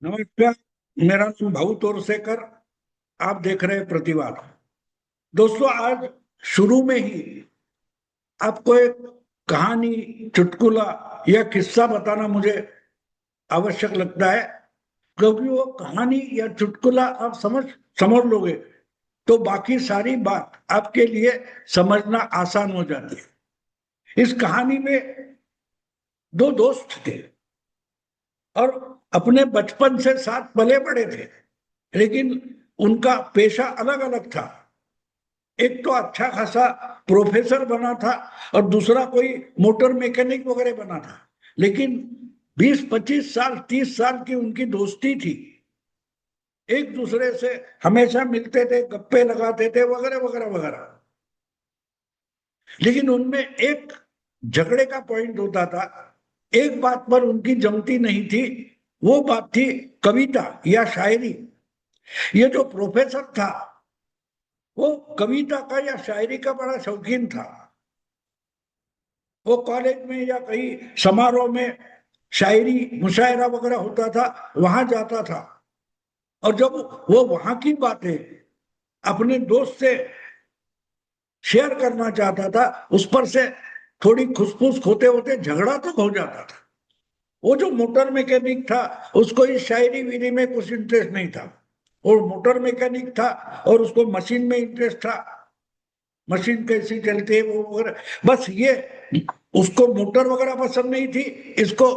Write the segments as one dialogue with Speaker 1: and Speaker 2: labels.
Speaker 1: नमस्कार। मेरा नाम भाऊ तोरसेकर। आप देख रहे हैं प्रतिवाद। दोस्तों, आज शुरू में ही आपको एक कहानी, चुटकुला या किस्सा बताना मुझे आवश्यक लगता है, क्योंकि वो कहानी या चुटकुला आप समझ समझ लोगे तो बाकी सारी बात आपके लिए समझना आसान हो जाती है। इस कहानी में दो दोस्त थे और अपने बचपन से साथ पले बड़े थे, लेकिन उनका पेशा अलग अलग था। एक तो अच्छा खासा प्रोफेसर बना था और दूसरा कोई मोटर मैकेनिक वगैरह बना था। लेकिन 20-25 साल 30 साल की उनकी दोस्ती थी। एक दूसरे से हमेशा मिलते थे, गप्पे लगाते थे, वगैरह वगैरह वगैरह। लेकिन उनमें एक झगड़े का पॉइंट होता था। एक बात पर उनकी जमती नहीं थी। वो बात थी कविता या शायरी। ये जो प्रोफेसर था वो कविता का या शायरी का बड़ा शौकीन था। वो कॉलेज में या कहीं समारोह में शायरी मुशायरा वगैरह होता था, वहां जाता था। और जब वो वहां की बातें अपने दोस्त से शेयर करना चाहता था, उस पर से थोड़ी खुसफुस होते होते झगड़ा तक हो जाता था। वो जो मोटर मैकेनिक था उसको इस शायरी वीरी में कुछ इंटरेस्ट नहीं था। वो मोटर मैकेनिक था और उसको मशीन में इंटरेस्ट था। मशीन कैसी चलती है वो वगैरह, बस ये। उसको मोटर वगैरह पसंद नहीं थी, इसको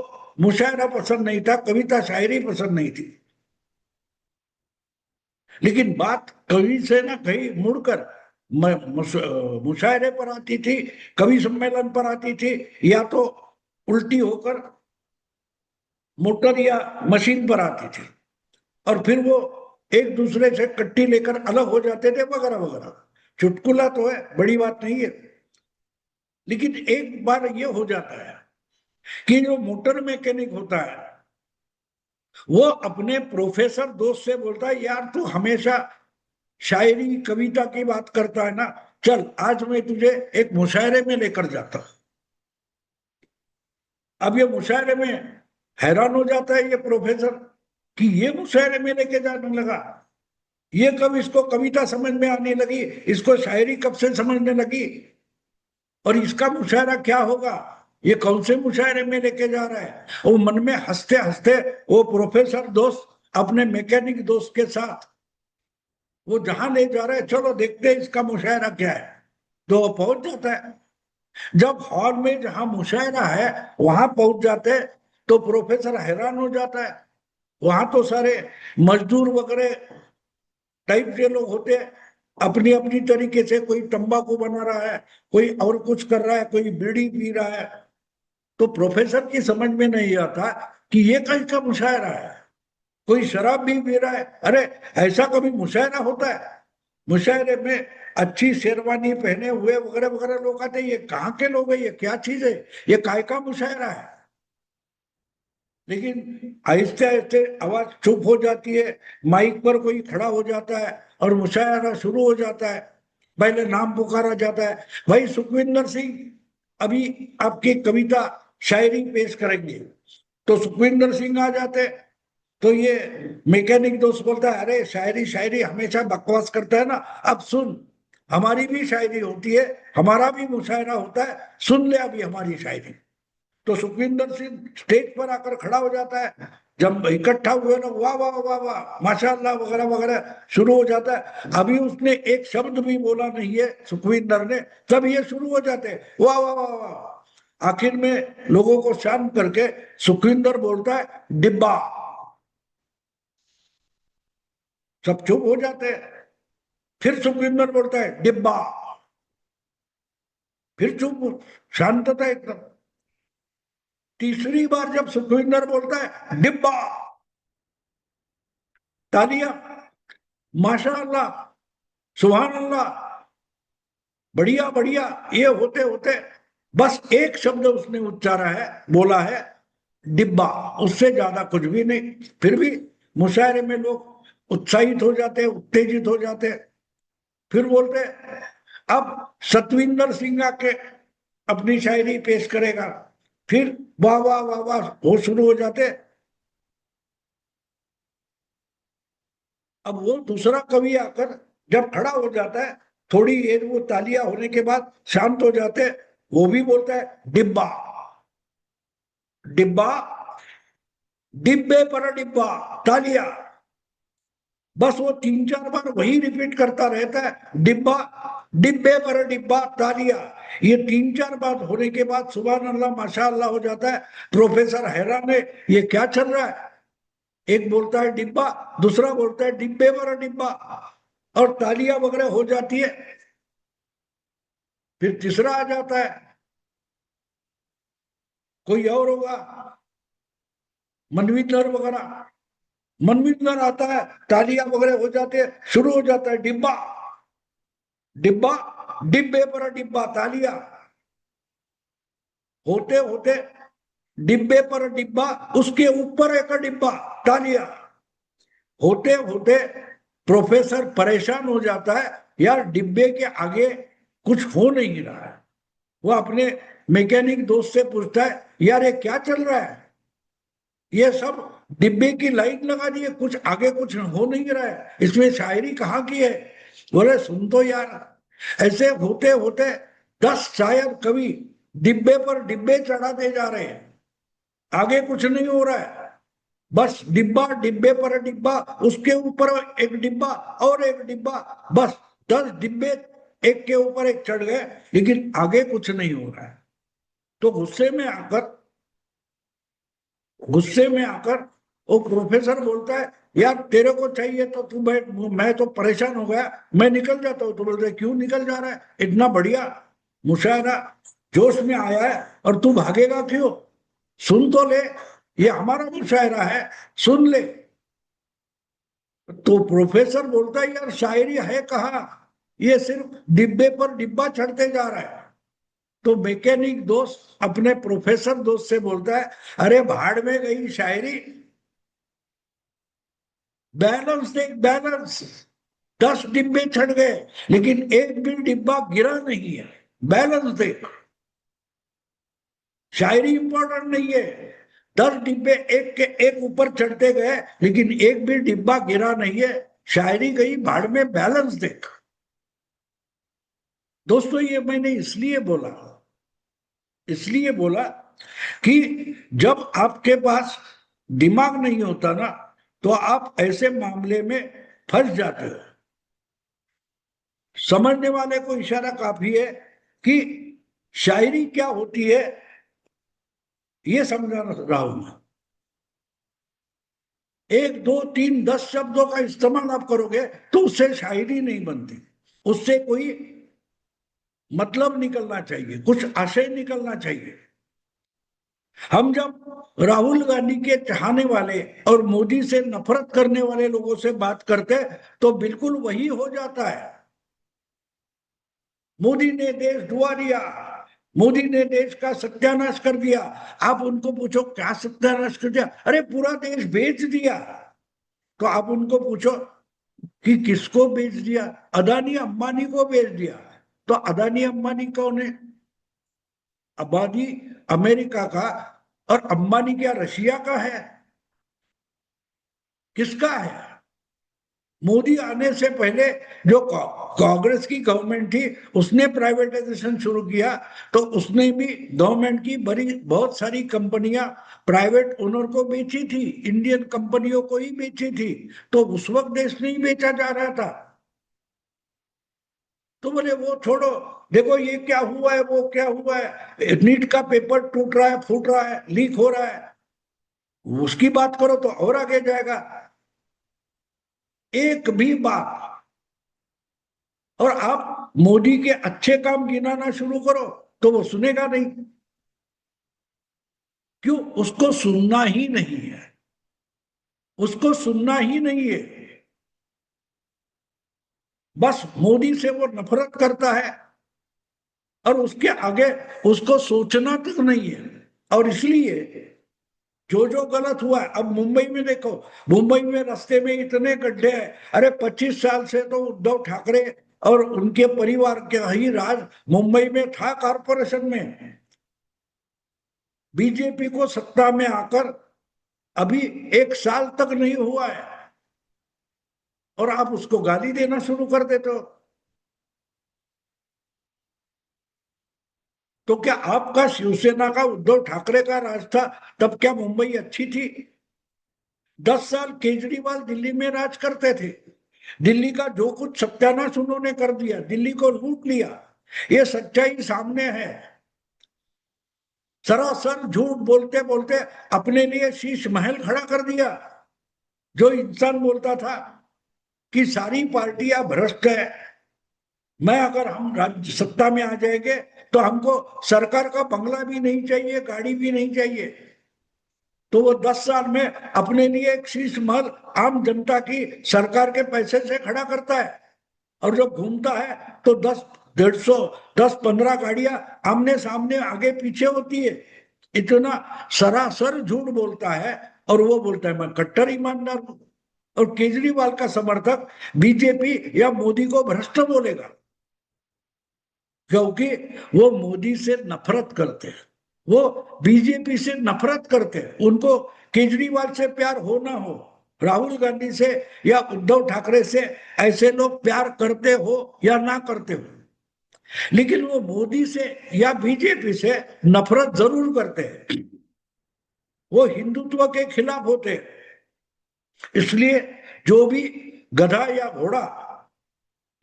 Speaker 1: मुशायरा पसंद नहीं था, कविता शायरी पसंद नहीं थी। लेकिन बात कवि से ना कहीं मुड़कर मुशायरे पर आती थी, कवि सम्मेलन पर आती थी, या तो उल्टी होकर मोटर या मशीन पर आती थी। और फिर वो एक दूसरे से कट्टी लेकर अलग हो जाते थे, वगैरह वगैरह। चुटकुला तो है, बड़ी बात नहीं है। लेकिन एक बार ये हो जाता है कि जो मोटर मैकेनिक होता है वो अपने प्रोफेसर दोस्त से बोलता है, यार तू हमेशा शायरी कविता की बात करता है ना, चल आज मैं तुझे एक मुशायरे में लेकर जाता हूं। अब ये मुशायरे में हैरान हो जाता है ये प्रोफेसर कि ये मुशायरे में लेके जाने लगा। ये कब इसको कविता समझ में आने लगी, इसको शायरी कब से समझने लगी, और इसका मुशायरा क्या होगा, ये कौन से मुशायरे में लेके जा रहा है। वो मन में हंसते हंसते वो प्रोफेसर दोस्त अपने मैकेनिक दोस्त के साथ वो जहां ले जा रहा है, चलो देखते हैं इसका मुशायरा क्या है। तो वो पहुंच जाता है। जब हॉल में जहां मुशायरा है वहां पहुंच जाते हैं तो प्रोफेसर हैरान हो जाता है। वहां तो सारे मजदूर वगैरह टाइप के लोग होते हैं, अपनी अपनी तरीके से। कोई तंबाकू बना रहा है, कोई और कुछ कर रहा है, कोई बीड़ी पी रहा है। तो प्रोफेसर की समझ में नहीं आता कि ये कहीं का मुशायरा है। कोई शराब भी पी रहा है। अरे, ऐसा कभी मुशायरा होता है? मुशायरे में अच्छी शेरवानी पहने हुए वगैरह वगैरह लोग आते हैं। ये कहाँ के लोग हैं, ये क्या चीज है, ये काय का मुशायरा है? लेकिन आहिस्ते आहिस्ते आवाज चुप हो जाती है। माइक पर कोई खड़ा हो जाता है और मुशायरा शुरू हो जाता है। पहले नाम पुकारा जाता है, भाई सुखविंदर सिंह अभी आपकी कविता शायरी पेश करेंगे। तो सुखविंदर सिंह आ जाते। तो ये मैकेनिक दोस्त बोलता है, अरे शायरी शायरी हमेशा बकवास करता है ना, अब सुन, हमारी भी शायरी होती है, हमारा भी मुशायरा होता है, सुन ले अभी हमारी शायरी। तो सुखविंदर सिंह स्टेज पर आकर खड़ा हो जाता है। जब इकट्ठा हुए लोग वाह वाह वाह वाह माशाल्लाह वगैरह वगैरह शुरू हो जाता है। अभी उसने एक शब्द भी बोला नहीं है सुखविंदर ने, तब ये शुरू हो जाते हैं वाह वाह वाह वाह। आखिर में लोगों को शांत करके सुखविंदर बोलता है, डिब्बा। सब चुप हो जाते हैं। फिर सुखविंदर बोलता है, डिब्बा। फिर चुप, शांतता एकदम। तीसरी बार जब सुखविंदर बोलता है, डिब्बा, तालियां, माशाअल्लाह, सुभान अल्लाह, बढ़िया बढ़िया। ये होते होते बस एक शब्द उसने उच्चारा है, बोला है, डिब्बा। उससे ज्यादा कुछ भी नहीं। फिर भी मुशायरे में लोग उत्साहित हो जाते हैं, उत्तेजित हो जाते हैं। फिर बोलते हैं, अब सतविंदर सिंह आके अपनी शायरी पेश करेगा। फिर वाह वाह वाह वाह वो शुरू हो जाते। अब वो दूसरा कवि आकर जब खड़ा हो जाता है, थोड़ी देर वो तालियां होने के बाद शांत हो जाते हैं, वो भी बोलता है डिब्बा डिब्बा, डिब्बे पर डिब्बा, तालियां। बस वो 3-4 बार वही रिपीट करता रहता है, डिब्बा, डिब्बे पर डिब्बा, तालियां। ये 3-4 बार होने के बाद सुभान अल्लाह माशाअल्लाह हो जाता है। प्रोफेसर हैरान है, ये क्या चल रहा है। एक बोलता है डिब्बा, दूसरा बोलता है डिब्बे पर डिब्बा, और तालियां वगैरह हो जाती है। फिर तीसरा आ जाता है, कोई और होगा, मनवीधर वगैरह। मनवीधर आता है, तालियां वगैरह हो जाते हैं, शुरू हो जाता है डिब्बा, डिब्बा, डिब्बे पर डिब्बा, तालियां। होते होते डिब्बे पर डिब्बा, उसके ऊपर एक डिब्बा, तालियां। होते होते प्रोफेसर परेशान हो जाता है, यार डिब्बे के आगे कुछ हो नहीं रहा है। वो अपने मैकेनिक दोस्त से पूछता है, यार ये क्या चल रहा है, ये सब डिब्बे की लाइन लगा दी है, कुछ आगे कुछ हो नहीं रहा है, इसमें शायरी कहाँ की है। बोले सुन तो यार, ऐसे होते होते 10 शायर कवि डिब्बे पर डिब्बे चढ़ाते जा रहे हैं, आगे कुछ नहीं हो रहा है। बस डिब्बा, डिब्बे पर डिब्बा, उसके ऊपर एक डिब्बा, और एक डिब्बा, बस 10 डिब्बे एक के ऊपर एक चढ़ गए, लेकिन आगे कुछ नहीं हो रहा है। तो गुस्से में आकर वो प्रोफेसर बोलता है, यार तेरे को चाहिए तो तू बैठ, मैं तो परेशान हो गया, मैं निकल जाता हूँ। तो बोलते हैं, क्यों निकल जा रहा है, इतना बढ़िया मुशायरा जोश में आया है और तू भागेगा क्यों, सुन तो ले, ये हमारा मुशायरा है, सुन ले। तो प्रोफेसर बोलता है, यार शायरी है कहाँ, ये सिर्फ डिब्बे पर डिब्बा चढ़ते जा रहा है। तो मैकेनिक दोस्त अपने प्रोफेसर दोस्त से बोलता है, अरे भाड़ में गई शायरी, बैलेंस देख बैलेंस। 10 डिब्बे चढ़ गए, लेकिन एक भी डिब्बा गिरा नहीं है, बैलेंस देख। शायरी इंपॉर्टेंट नहीं है, 10 डिब्बे एक के एक ऊपर चढ़ते गए, लेकिन एक भी डिब्बा गिरा नहीं है, शायरी गई भाड़ में, बैलेंस देख। दोस्तों ये मैंने इसलिए बोला कि जब आपके पास दिमाग नहीं होता ना, तो आप ऐसे मामले में फंस जाते हो। समझने वाले को इशारा काफी है कि शायरी क्या होती है, ये समझा रहा हूं मैं। 1 2 3 10 शब्दों का इस्तेमाल आप करोगे तो उससे शायरी नहीं बनती, उससे कोई मतलब निकलना चाहिए, कुछ आशय निकलना चाहिए। हम जब राहुल गांधी के चाहने वाले और मोदी से नफरत करने वाले लोगों से बात करते तो बिल्कुल वही हो जाता है। मोदी ने देश डुबा दिया, मोदी ने देश का सत्यानाश कर दिया। आप उनको पूछो क्या सत्यानाश कर दिया, अरे पूरा देश बेच दिया। तो आप उनको पूछो कि किसको बेच दिया, अदानी अंबानी को बेच दिया। तो अदानी अंबानी कौन है, आबादी अमेरिका का, और अंबानी क्या रशिया का है, किसका है। मोदी आने से पहले जो कांग्रेस की गवर्नमेंट थी, उसने प्राइवेटाइजेशन शुरू किया, तो उसने भी गवर्नमेंट की बड़ी बहुत सारी कंपनियां प्राइवेट ओनर को बेची थी, इंडियन कंपनियों को ही बेची थी। तो उस वक्त देश नहीं बेचा जा रहा था। तो बोले वो छोड़ो, देखो ये क्या हुआ है, वो क्या हुआ है, नीट का पेपर टूट रहा है, फूट रहा है, लीक हो रहा है, उसकी बात करो तो और आगे जाएगा। एक भी बात, और आप मोदी के अच्छे काम गिनाना शुरू करो तो वो सुनेगा नहीं। क्यों, उसको सुनना ही नहीं है, उसको सुनना ही नहीं है। बस मोदी से वो नफरत करता है, और उसके आगे उसको सोचना तक नहीं है। और इसलिए जो जो गलत हुआ है, अब मुंबई में देखो, मुंबई में रास्ते में इतने गड्ढे हैं, अरे 25 साल से तो उद्धव ठाकरे और उनके परिवार के ही राज मुंबई में था, कारपोरेशन में। बीजेपी को सत्ता में आकर अभी 1 साल तक नहीं हुआ है, और आप उसको गाली देना शुरू कर देते हो। तो क्या आपका शिवसेना का उद्धव ठाकरे का राज था तब क्या मुंबई अच्छी थी? 10 साल केजरीवाल दिल्ली में राज करते थे, दिल्ली का जो कुछ सत्यानाश उन्होंने कर दिया, दिल्ली को लूट लिया, ये सच्चाई सामने है। सरासर झूठ बोलते बोलते अपने लिए शीश महल खड़ा कर दिया। जो इंसान बोलता था कि सारी पार्टियां भ्रष्ट है, मैं अगर हम राज्य सत्ता में आ जाएंगे तो हमको सरकार का बंगला भी नहीं चाहिए, गाड़ी भी नहीं चाहिए, तो वो 10 साल में अपने लिए एक शीश महल आम जनता की सरकार के पैसे से खड़ा करता है। और जब घूमता है तो 10, 150, 10, 15 गाड़ियां आमने सामने आगे पीछे होती है। इतना सरासर झूठ बोलता है और वो बोलता है मैं कट्टर ईमानदार हूं। और केजरीवाल का समर्थक बीजेपी या मोदी को भ्रष्ट बोलेगा, क्योंकि वो मोदी से नफरत करते हैं, वो बीजेपी से नफरत करते हैं। उनको केजरीवाल से प्यार हो ना हो, राहुल गांधी से या उद्धव ठाकरे से ऐसे लोग प्यार करते हो या ना करते हो, लेकिन वो मोदी से या बीजेपी से नफरत जरूर करते हैं। वो हिंदुत्व के खिलाफ होते हैं। इसलिए जो भी गधा या घोड़ा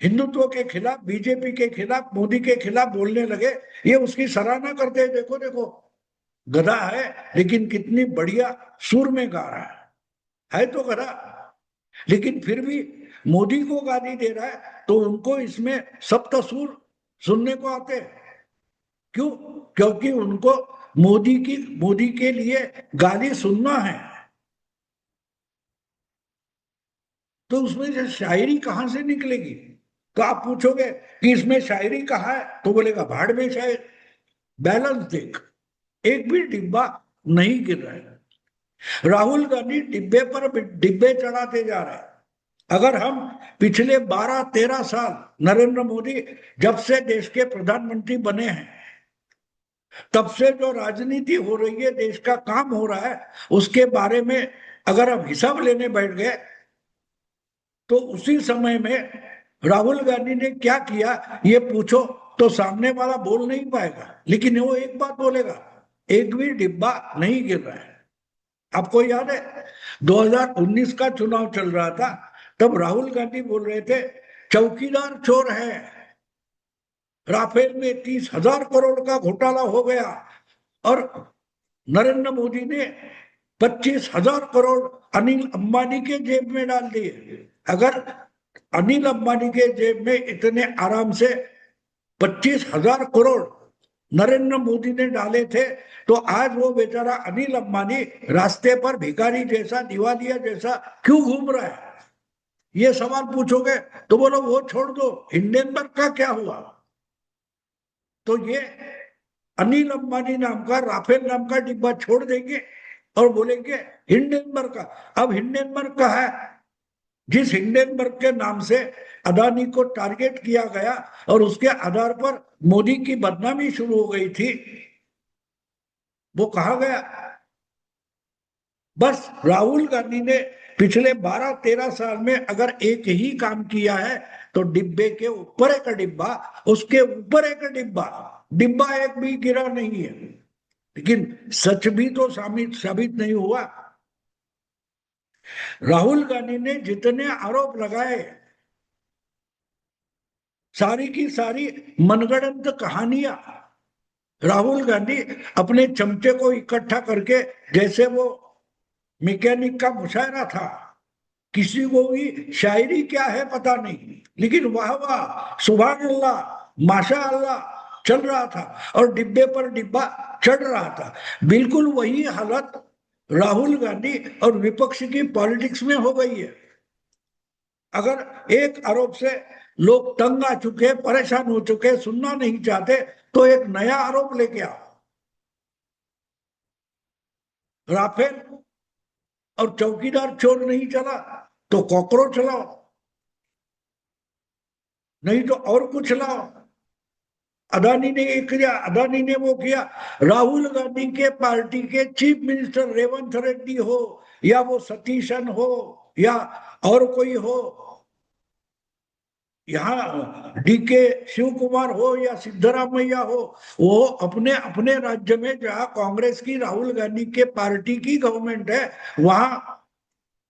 Speaker 1: हिंदुत्व के खिलाफ, बीजेपी के खिलाफ, मोदी के खिलाफ बोलने लगे, ये उसकी सराहना करते हैं। देखो देखो, गधा है लेकिन कितनी बढ़िया सुर में गा रहा है तो गधा, लेकिन फिर भी मोदी को गाली दे रहा है तो उनको इसमें सप्त सुर सुनने को आते हैं। क्यों? क्योंकि उनको मोदी के लिए गाली सुनना है। तो उसमें से शायरी कहां से निकलेगी? तो आप पूछोगे कि इसमें शायरी कहाँ है, तो बोलेगा भाड़ में शायर। बैलेंस देख, एक भी डिब्बा नहीं गिर रहा है। राहुल गांधी डिब्बे पर डिब्बे चढ़ाते जा रहे हैं। अगर हम पिछले 12-13 साल, नरेंद्र मोदी जब से देश के प्रधानमंत्री बने हैं तब से जो राजनीति हो रही है, देश का काम हो रहा है, उसके बारे में अगर हम हिसाब लेने बैठ गए तो उसी समय में राहुल गांधी ने क्या किया ये पूछो तो सामने वाला बोल नहीं पाएगा, लेकिन वो एक बात बोलेगा, एक भी डिब्बा नहीं गिर रहा है। आपको याद है 2019 का चुनाव चल रहा था, तब राहुल गांधी बोल रहे थे चौकीदार चोर है, राफेल में 30,000 करोड़ का घोटाला हो गया, और नरेंद्र मोदी ने 25,000 करोड़ अनिल अंबानी के जेब में डाल दिए। अगर अनिल अंबानी के जेब में इतने आराम से 25,000 करोड़ नरेंद्र मोदी ने डाले थे, तो आज वो बेचारा अनिल अंबानी रास्ते पर भिखारी जैसा, दिवालिया जैसा क्यों घूम रहा है? ये सवाल पूछोगे तो बोलो वो छोड़ दो, हिंडनबर्ग का क्या हुआ? तो ये अनिल अंबानी नाम का, राफेल नाम का डिब्बा छोड़ देंगे और बोलेंगे हिंडनबर्ग का। अब हिंडनबर्ग का है, जिस हिंडनबर्ग के नाम से अदानी को टारगेट किया गया और उसके आधार पर मोदी की बदनामी शुरू हो गई थी, वो कहा गया? बस राहुल गांधी ने पिछले 12-13 साल में अगर एक ही काम किया है तो डिब्बे के ऊपर एक डिब्बा, उसके ऊपर एक डिब्बा, डिब्बा एक भी गिरा नहीं है। लेकिन सच भी तो साबित नहीं हुआ। राहुल गांधी ने जितने आरोप लगाए, सारी की सारी मनगढ़ंत कहानियां राहुल गांधी अपने चमचे को इकट्ठा करके, जैसे वो मैकेनिक का मुशायरा था, किसी को भी शायरी क्या है पता नहीं, लेकिन वाह वाह, सुभान अल्लाह, माशा अल्लाह चल रहा था और डिब्बे पर डिब्बा चढ़ रहा था। बिल्कुल वही हालत राहुल गांधी और विपक्ष की पॉलिटिक्स में हो गई है। अगर एक आरोप से लोग तंग आ चुके, परेशान हो चुके, सुनना नहीं चाहते, तो एक नया आरोप लेके आओ। राफेल और चौकीदार चोर नहीं चला तो कॉकरोच लाओ, नहीं तो और कुछ लाओ। अदानी ने ये किया, अदानी ने वो किया। राहुल गांधी के पार्टी के चीफ मिनिस्टर रेवंत रेड्डी हो या वो सतीशन हो या और कोई हो, यहाँ डीके शिव कुमार हो या सिद्धरामैया हो, वो अपने अपने राज्य में जहाँ कांग्रेस की, राहुल गांधी के पार्टी की गवर्नमेंट है, वहां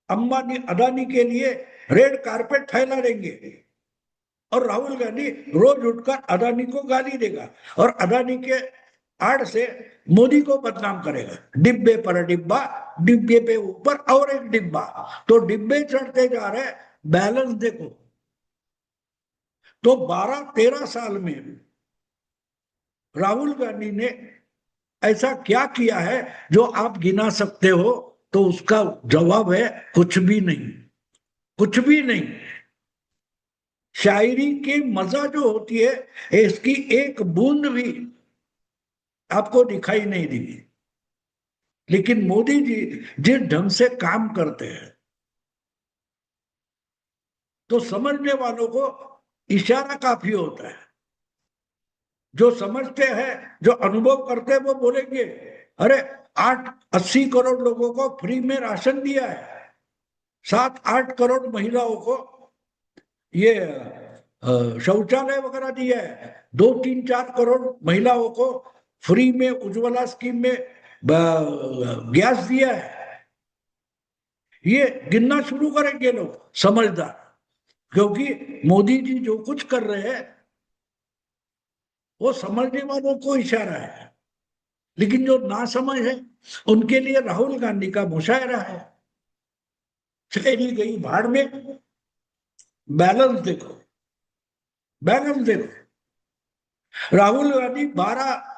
Speaker 1: अंबानी अदानी के लिए रेड कारपेट फैला देंगे और राहुल गांधी रोज उठकर अदानी को गाली देगा और अदानी के आड़ से मोदी को बदनाम करेगा। डिब्बे पर डिब्बा, डिब्बे पे ऊपर और एक डिब्बा, तो डिब्बे चढ़ते जा रहे। बैलेंस देखो, तो 12-13 साल में राहुल गांधी ने ऐसा क्या किया है जो आप गिना सकते हो? तो उसका जवाब है कुछ भी नहीं, कुछ भी नहीं। शायरी की मजा जो होती है, इसकी एक बूंद भी आपको दिखाई नहीं दी। लेकिन मोदी जी जिस ढंग से काम करते हैं, तो समझने वालों को इशारा काफी होता है। जो समझते हैं, जो अनुभव करते हैं, वो बोलेंगे अरे 8-80 करोड़ लोगों को फ्री में राशन दिया है, 7-8 करोड़ महिलाओं को ये शौचालय वगैरह दिया है, 2-3-4 करोड़ महिलाओं को फ्री में उज्ज्वला स्कीम में गैस दिया है। ये गिनना शुरू करेंगे लोग समझदार, क्योंकि मोदी जी जो कुछ कर रहे हैं वो समझने वालों को इशारा है। लेकिन जो ना समझ है, उनके लिए राहुल गांधी का मुशायरा है। चली गई भाड़ में। बैलेंस देखो, बैलेंस देखो। राहुल गांधी 12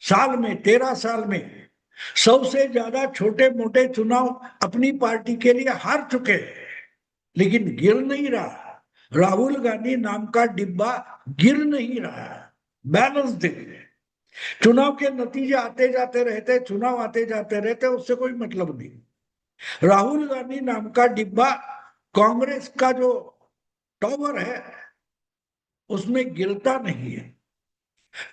Speaker 1: साल में, 13 साल में 100 से ज्यादा छोटे मोटे चुनाव अपनी पार्टी के लिए हार चुके हैं, लेकिन गिर नहीं रहा। राहुल गांधी नाम का डिब्बा गिर नहीं रहा। बैलेंस देखिए। चुनाव के नतीजे आते जाते रहते, चुनाव आते जाते रहते, उससे कोई मतलब नहीं। राहुल गांधी नाम का डिब्बा कांग्रेस का जो टॉवर है उसमें गिरता नहीं है,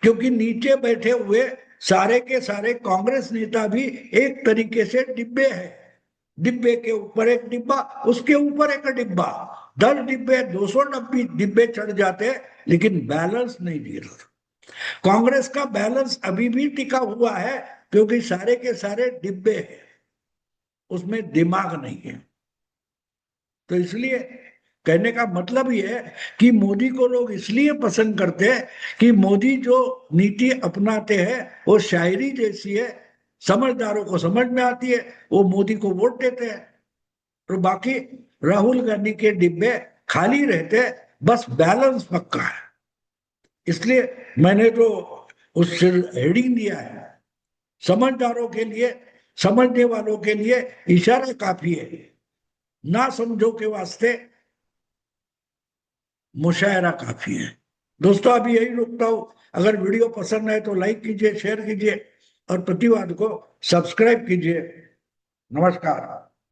Speaker 1: क्योंकि नीचे बैठे हुए सारे के सारे कांग्रेस नेता भी एक तरीके से डिब्बे हैं। डिब्बे के ऊपर एक डिब्बा, उसके ऊपर एक डिब्बा, 10 डिब्बे, 290 डिब्बे चढ़ जाते हैं, लेकिन बैलेंस नहीं गिरता। कांग्रेस का बैलेंस अभी भी टिका हुआ है, क्योंकि सारे के सारे डिब्बे हैं, उसमें दिमाग नहीं है। तो इसलिए कहने का मतलब ये है कि मोदी को लोग इसलिए पसंद करते हैं कि मोदी जो नीति अपनाते हैं वो शायरी जैसी है, समझदारों को समझ में आती है, वो मोदी को वोट देते हैं। और बाकी राहुल गांधी के डिब्बे खाली रहते हैं, बस बैलेंस पक्का है। इसलिए मैंने जो उस हेडिंग दिया है, समझदारों के लिए, समझने वालों के लिए इशारा काफी है, ना समझो के वास्ते मुशायरा काफी है। दोस्तों अभी यही रुकता हूं। अगर वीडियो पसंद आए तो लाइक कीजिए, शेयर कीजिए और प्रतिवाद को सब्सक्राइब कीजिए। नमस्कार।